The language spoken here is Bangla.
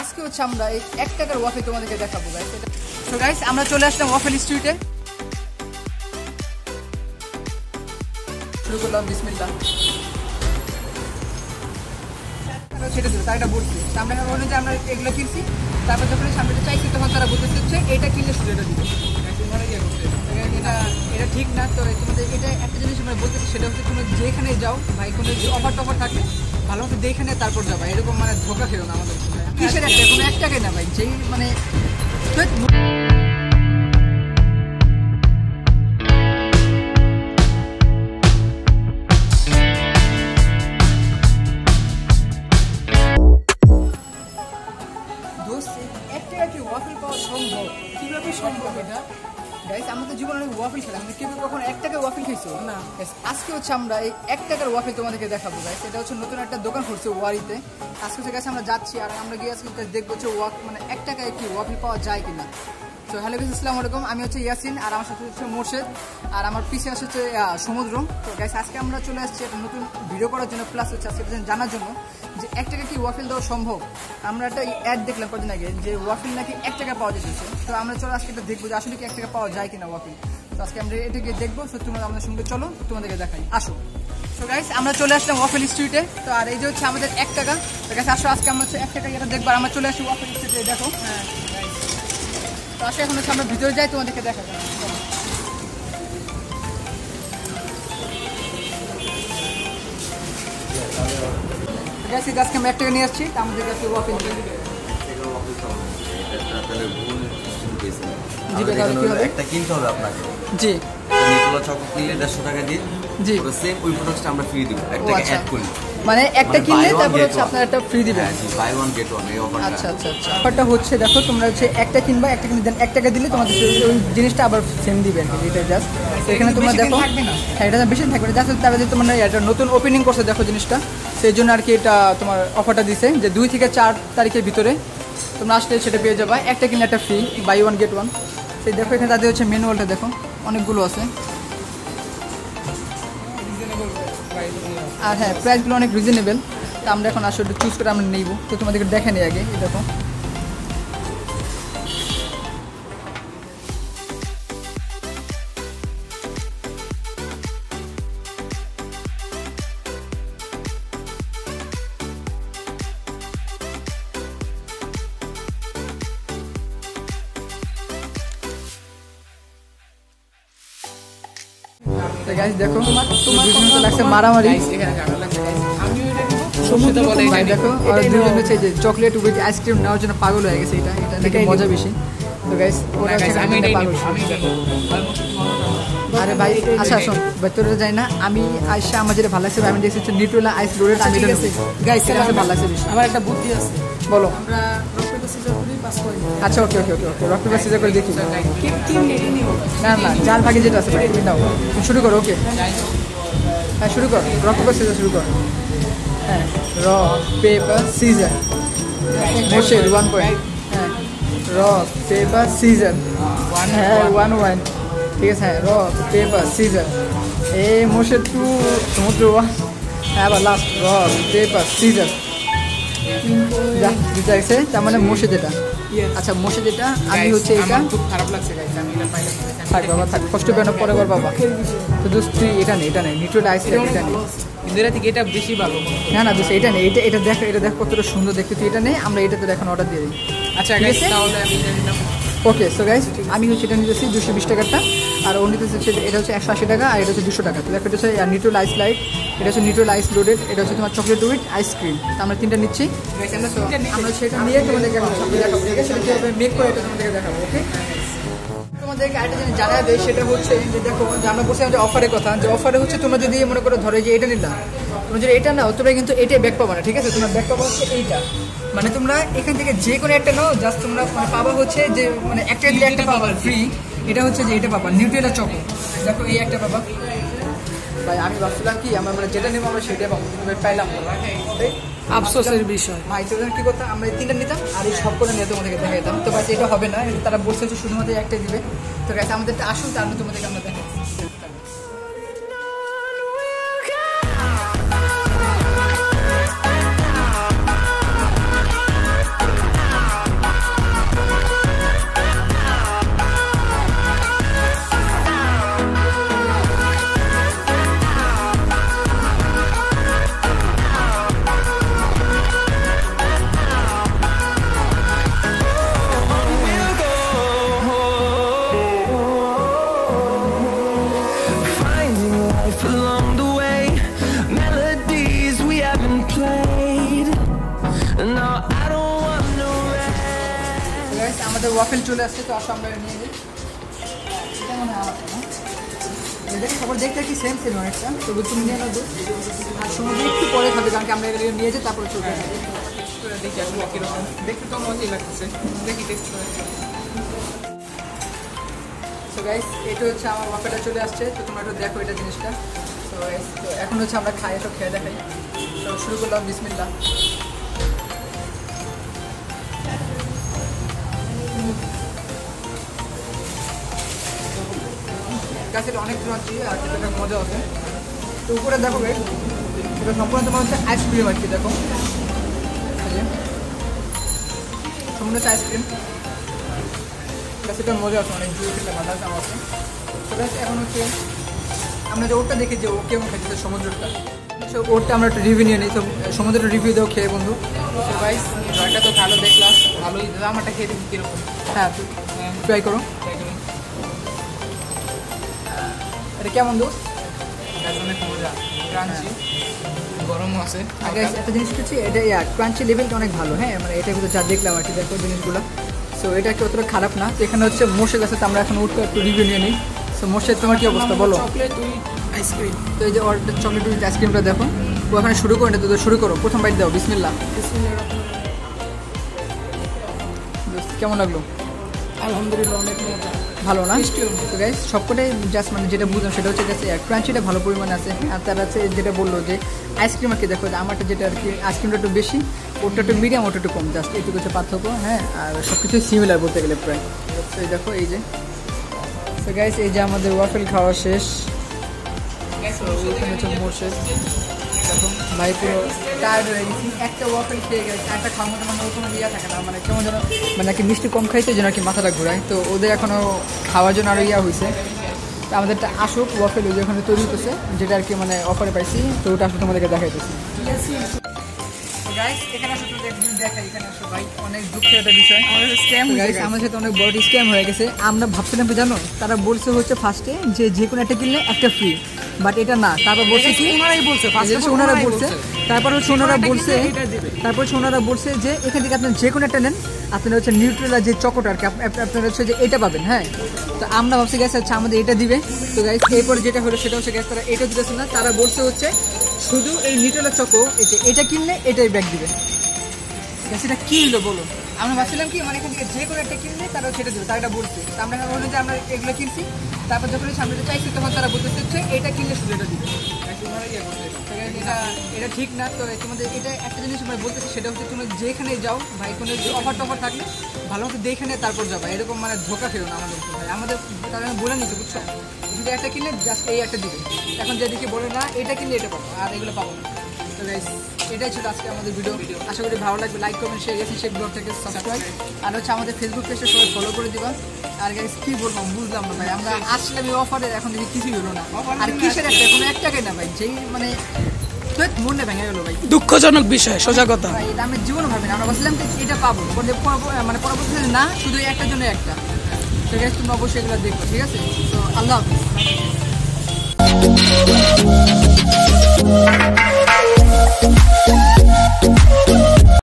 আজকে হচ্ছে আমরা এই 1 টাকার ওয়াফেল তোমাদেরকে দেখাবো গাইস। তো গাইস আমরা চলে আসলাম ওয়াফেল স্ট্রিটে। শুরু করলাম বিসমিল্লাহ। সেটা ছিল তাই এটা বলছি আমরা মনে যে আমরা এগুলো কিনছি, তারপর যখন সামনে চাইছি তখন তারা বলতেছে হচ্ছে এটা কিনলে শুধু এটা দিবে। এটা ঠিক না। তো তোমাদের এটা একটা জিনিস আমরা বলতেছি, সেটা হচ্ছে তুমি যেখানে যাও ভাই কোনো অফার টফার থাকলে ভালো মতো দেখে নিয়ে তারপর যাবা, এরকম মানে ধোকা খেলো না আমাদের কিসের একটা কোনো 1 টাকাই না ভাই, যেই মানে ওয়াফেল পাওয়া সম্ভব। কিভাবে সম্ভব এটা গাইস? আমাদের জীবনে অনেক ওয়াফেল খেলা, কিন্তু কেউ কখনো 1 টাকার ওয়াফেল খাইছো না। আজকে হচ্ছে আমরা এই 1 টাকার ওয়াফেল তোমাদেরকে দেখাবো গাইস। এটা হচ্ছে নতুন একটা দোকান করছে ওয়ারিতে। আজকে হচ্ছে গাইস আমরা যাচ্ছি আর আমরা গিয়ে আজকে দেখবো হচ্ছে মানে 1 টাকায় কি ওয়াফেল পাওয়া যায় কিনা। তো হ্যালো গাইস, আসসালামু আলাইকুম। আমি হচ্ছে ইয়াসিন আর আমার সাথে হচ্ছে মোর্শেদ আর আমার পিছে আসে হচ্ছে সমুদ্র। তো গাইস আজকে আমরা চলে আসছি একটা নতুন ভিডিও করার জন্য, প্লাস হচ্ছে আজকে জানার জন্য যে 1 টাকা কি ওয়াফেল দেওয়া সম্ভব। আমরা একটা অ্যাড দেখলাম কদিন আগে যে ওয়াফেল নাকি 1 টাকা পাওয়া যেতেছে। তো আমরা চলো আজকে এটা দেখবো যে আসলে কি 1 টাকা পাওয়া যায় কিনা ওয়াফেল। তো আজকে আমরা এটাকে দেখবো। তো তোমরা আমাদের সঙ্গে চলো, তোমাদেরকে দেখাই, আসো। তো গাইস আমরা চলে আসলাম ওয়াফেল স্ট্রিটে। তো আর এই যে হচ্ছে আমাদের 1 টাকা। তো গাইস আসো আজকে আমরা হচ্ছে 1 টাকা এটা দেখবো। আমরা চলে আসি ওয়াফেল স্ট্রিটে, দেখো। হ্যাঁ তো আসলে এখন হচ্ছে আমরা ভিতরে যাই, তোমাদেরকে দেখাবো। আজকে আমরা 1 টাকা নিয়ে আসছি, আমাদের কাছে ওয়াফেল একটা কিনতে হবে আপনাকে। জি নিকোলা চকলেট নিলে 150 টাকা দিয়ে জি সেম ওই প্রোডাক্টটা আমরা ফ্রি দিব, একটা অ্যাড করলে। মানে একটা কিনলে তারপর হচ্ছে আপনারা একটা ফ্রি দিবেন। জি বাই ওয়ান গেট ওয়ান এই অফারটা। আচ্ছা আচ্ছা আচ্ছা, অফারটা হচ্ছে দেখো তোমরা হচ্ছে একটা কিনবা, একটা কিনে দেন 1 টাকা দিলে তোমাদের ওই জিনিসটা আবার সেম দিবেন। এটা জাস্ট এখানে তোমরা দেখো। হ্যাঁ এটা বেশি থাকবে না, জাস্ট তারা যে তোমরা এটা নতুন ওপেনিং করছে দেখো জিনিসটা, সেই জন্য আর কি এটা তোমার অফারটা দিছে যে 2 থেকে 4 তারিখের ভিতরে তোমরা আসলে সেটা পেয়ে যাবা, একটা কিনলে একটা free, buy one get one. সেই দেখো এখানে তাদের হচ্ছে ম্যানুয়ালটা দেখো, অনেকগুলো আছে। আর হ্যাঁ প্রাইসগুলো অনেক রিজনেবল। তো আমরা এখন আসলে চুজ করে আমরা নেব। তো তোমাদেরকে দেখে নিই আগে, এই দেখো। দেখো তোমার লাগছে মারামারি। দেখো আর দুজন হচ্ছে যে চকলেট উইথ আইসক্রিম নেওয়ার জন্য পাগল হয়ে গেছে। এটা নাকি মজা বেশি। তো গাইস ওরা পাগল। আরে ভাই আচ্ছা শোন ভেতরে যাই না, আমি আইসা আমার যেটা ভালো লাগছে আমি দেখছি হচ্ছে নিউট্রেলা আইস লোডেড। আমি এটা গাইস এটা ভালো লাগছে বেশি। আমার একটা বুদ্ধি আছে, বলো। আমরা রক পেপার সিজার করি, পাস করি। আচ্ছা ওকে ওকে ওকে ওকে রক পেপার সিজার করে দেখি। না না যার ভাগে যেটা আছে ভাই তুমি দাও, শুরু করো। ওকে হ্যাঁ শুরু কর, রক পেপার সিজার শুরু কর। হ্যাঁ rock paper scissor Morshed 1 point. হ্যাঁ রক পেপার সিজার। হ্যাঁ 1 ঠিক আছে। হ্যাঁ রক পেপার সিজার। এই মোর্শেদ 2, সমুদ্র 1। হ্যাঁ আবার লাস্ট রক পেপার সিজার। যা দিতে আছে তার মানে মোর্শেদ এটা। আচ্ছা মোর্শেদ এটা, আমি হচ্ছে এটা। খুব খারাপ লাগছে গাইস, আমি এটা পাইলে থাক বাবা থাক, কষ্ট পেন পরে কর বাবা। তো দোস্ত তুই এটা নেই, এটা নেই নিউট্রাল আইস এটা নেই। ইন্দিরা থেকে এটা বেশি ভালো। না না দোস্ত এটা নেই, এটা দেখ, এটা দেখ কতটা সুন্দর দেখতে। তুই এটা নেই, আমরা এটাতে এখন অর্ডার দিয়ে দিই। আচ্ছা গাইস তাহলে আমি ওকে। সো গাইস আমি হচ্ছে এটা নিতেছি 220 টাকারটা, আর ও নিতেছে এটা হচ্ছে 180 টাকা, আর এটা হচ্ছে 200 টাকা। তো দেখো এটা হচ্ছে নিউট্রাল আইস লাইট, এটা হচ্ছে নিউট্রাল আইস লোডেড, এটা হচ্ছে তোমার চকলেট উইথ আইসক্রিম। তো আমরা 3টা নিচ্ছি। আমরা সেটা নিয়ে তোমাদেরকে দেখাবো, ঠিক আছে? কীভাবে মেক করে এটা তোমাদেরকে দেখাবো। ওকে তোমাদেরকে আরেকটা জিনিস জানা দেয়, সেটা হচ্ছে যে দেখো যে আমরা বলছিলাম যে অফারের কথা, যে অফারে হচ্ছে তোমরা যদি মনে করো ধরো যে এটা নিলাম, তোমরা যদি এটা নাও তোমরা কিন্তু এটাই ব্যাক পাবা না, ঠিক আছে? তোমার ব্যাক পাবা হচ্ছে এইটা, মানে তোমরা এখান থেকে যে কোনো একটা নাও, জাস্ট তোমরা মানে পাবা হচ্ছে যে মানে একটা দিলে একটা পাবা ফ্রি। এটা হচ্ছে যে এটা পাবা নিউট্রেলা চকো, দেখো এই একটা পাবা। ভাই আমি ভাবছিলাম কি আমরা মানে যেটা নেবো আমরা সেটাই পাবো, কিন্তু ভাই পাইলাম আফসোসের বিষয়। ভাই সেটা কি করতাম, আমরা এই 3টা নিতাম আর এই সব করে নিয়ে তোমাদেরকে দেখাইতাম। তো ভাই এটা হবে না, তারা বলছে যে শুধুমাত্র একটাই দিবে। তো গাইস আমাদের আসুন, তারপরে তোমাদেরকে আমরা দেখাই। আমাদের ওয়াফেল চলে আসছে, তো আসো আমরা নিয়ে নিই। এটা মনে হয় আমার না, দেখি সবার দেখতে কি সেম সেম অনেকটা, তবু তুমি নিয়ে নেবো। আর সমুদ্র একটু পরে খাবে, কারণ কি আমরা এগুলো নিয়ে যাই তারপরে চলতে থাকি। দেখি আসলে কীরকম, দেখতে তো মজাই লাগতেছে, দেখি টেস্ট করে। সো গাইস, এটা হচ্ছে আমার ওয়াফেলটা চলে আসছে, তো তোমরা একটু দেখো এটা জিনিসটা। তো গাইস, তো এখন হচ্ছে আমরা খাই, এসব খেয়ে দেখাই। তো শুরু করলাম, বিসমিল্লাহ। গাছ এটা অনেক ক্রাঞ্চি আর এটা মজা আছে। তো উপরে দেখো গাইস, এটা সম্পূর্ণ তোমার হচ্ছে আইসক্রিম আর কি, দেখো সম্পূর্ণ হচ্ছে আইসক্রিম। গাছ এটা মজা আছে, অনেক জুড়ে খেতে ভালো আছে আমার। তো গাছ এখন হচ্ছে আমরা যে ওরটা দেখি যে ও কেমন খাইছে সমুদ্রটা, তো ওরটা আমরা একটা রিভিউ নিয়ে নিই। তো সমুদ্রের রিভিউ দাও খেয়ে বন্ধু। তো গাইস ড্রাইটা তো ভালো দেখলাম, ভালোই আমারটা খেয়ে দেখি কীরকম। হ্যাঁ, ট্রাই করো। এটা কেমন দোস্ত? গাছ অনেক মজা, ক্রাঞ্চি, গরমও আছে। আগে একটা জিনিস হচ্ছে এটা ক্রাঞ্চি লেভেলটা অনেক ভালো। হ্যাঁ, মানে এটা কিন্তু যা দেখলাম আর কি, দেখো জিনিসগুলো। সো এটা কি অতটা খারাপ না। তো এখানে হচ্ছে মোষের কাছে, তো আমরা এখন উঠতে একটু রিভিউ নিয়ে নিই। সো মোষের তোমার কি অবস্থা বলো? Chocolate with ice cream. তো এই যে অর্ডার চকলেট উইথ আইসক্রিমটা দেখো, ও এখানে শুরু করো, তো শুরু করো, প্রথম বাইট দাও, বিসমিল্লাহ। কেমন লাগলো? আলহামদুলিল্লাহ অনেক মজা, ভালো না? তো গাইস সবকটাই জাস্ট মানে যেটা বুঝলাম সেটা হচ্ছে গেছে ক্রাঞ্চিটা ভালো পরিমাণে আছে। আর তার আছে যেটা বললো যে আইসক্রিম আর কি, দেখো আমারটা যেটা আর কি আইসক্রিমটা একটু বেশি, ওটা একটু মিডিয়াম, ওটা একটু কম, জাস্ট এইটুকু হচ্ছে পার্থক্য। হ্যাঁ, আর সব কিছুই সিমিলার বলতে গেলে প্রায়। তো এই দেখো এই যে, তো গাইস এই যে আমাদের ওয়াফেল খাওয়া শেষ। ওখানে হচ্ছে মোট শেষ। দেখো ভাই পুরো টায়ার্ড হয়ে গেছি, একটা ওয়াফেল খেয়ে গেছে, একটা খাওয়ার মতো মানে কোনো ইয়া থাকে না, মানে কেমন যেন মানে আর কি মিষ্টি কম খাইতে যেন আর কি মাথাটা ঘুরায়। তো ওদের এখনও খাওয়ার জন্য আরও ইয়া হয়েছে। তো আমাদেরটা আসুক ওয়াফেল, ওই যে ওখানে তৈরি হতেছে, যেটা আর কি মানে অফারে পাইছি, তো ওটা আসলে তোমাদেরকে দেখাইতেছি। এখানে আসলে দেখাই, এখানে আসো ভাই, অনেক দুঃখের একটা বিষয়। আমার সাথে অনেক বড় স্ক্যাম হয়ে গেছে। আমরা ভাবছিলাম কি জানো, তারা বলছে হচ্ছে ফার্স্টে যে কোনো একটা কিনলে একটা ফ্রি, বাট এটা না। তারপর বলছে কি ওনারা বলছে তারপর হচ্ছে ওনারা বলছে যে এখান থেকে আপনার যে কোনো একটা নেন, আপনারা হচ্ছে নিউট্রেলা যে চকোটা আর কি আপনারা হচ্ছে যে এটা পাবেন। হ্যাঁ, তো আমরা ভাবছি গ্যাস আচ্ছা আমাদের এটা দিবে। তো গাইস এরপরে যেটা হলো সেটা হচ্ছে গ্যাস তারা এটা দিতেছে না, তারা বলছে হচ্ছে শুধু এই নিউট্রেলা চকো এটা কিনলে এটাই ব্যাগ দিবে। গ্যাস এটা কী হলো বলো? আমরা ভাবছিলাম কি মানে এখান থেকে যে কোনো একটা কিনলে তারা সেটা দেবে, তারা এটা বলছে। তো আমরা বললাম যে আমরা এগুলো কিনছি, তারপর যখন সামনে চাইছি তখন তারা বলতেছে হচ্ছে এটা কিনলে শুধু এটা দিবে। এটা ঠিক না। তো তোমাদের এটা একটা জিনিস আমরা বলতেছি, সেটা হচ্ছে তুমি যেখানে যাও ভাই, কোনো অফার টফার থাকলে ভালো মতো দেখে নিয়ে তারপর যাবা, এরকম মানে ধোকা খেলো না আমাদের ভাই। আমাদের তারা বলে নিতে, বুঝছো, যদি একটা কিনলে জাস্ট এই একটা দিবে। এখন যেদিকে বলে না এটা কিনলে এটা পাবো, আর এগুলো পাবো না। তো গাইস এটাই ছিল আজকে আমাদের ভিডিও। আশা করি ভালো লাগবে। লাইক কমেন্ট শেয়ার গেছি সেই ব্লগ থেকে সাবস্ক্রাইব, আর হচ্ছে আমাদের ফেসবুক পেজে সবাই ফলো করে দিবা। আর গাইস কি বলবো বুঝলাম না ভাই, আমরা আসলাম এই অফারে, এখন দেখি কিছুই হলো না। আর কিসের একটা কোনো এক টাকাই না ভাই, যেই মানে মনে ভেঙে গেল ভাই, দুঃখজনক বিষয়, সোজা কথা ভাই। এটা আমি জীবনে ভাবি না, আমরা ভাবছিলাম যে এটা পাবো, মানে পরবর্তীতে না, শুধু একটার জন্য একটা। তো গাইস তুমি অবশ্যই এগুলো দেখো, ঠিক আছে? তো আল্লাহ হাফিজ।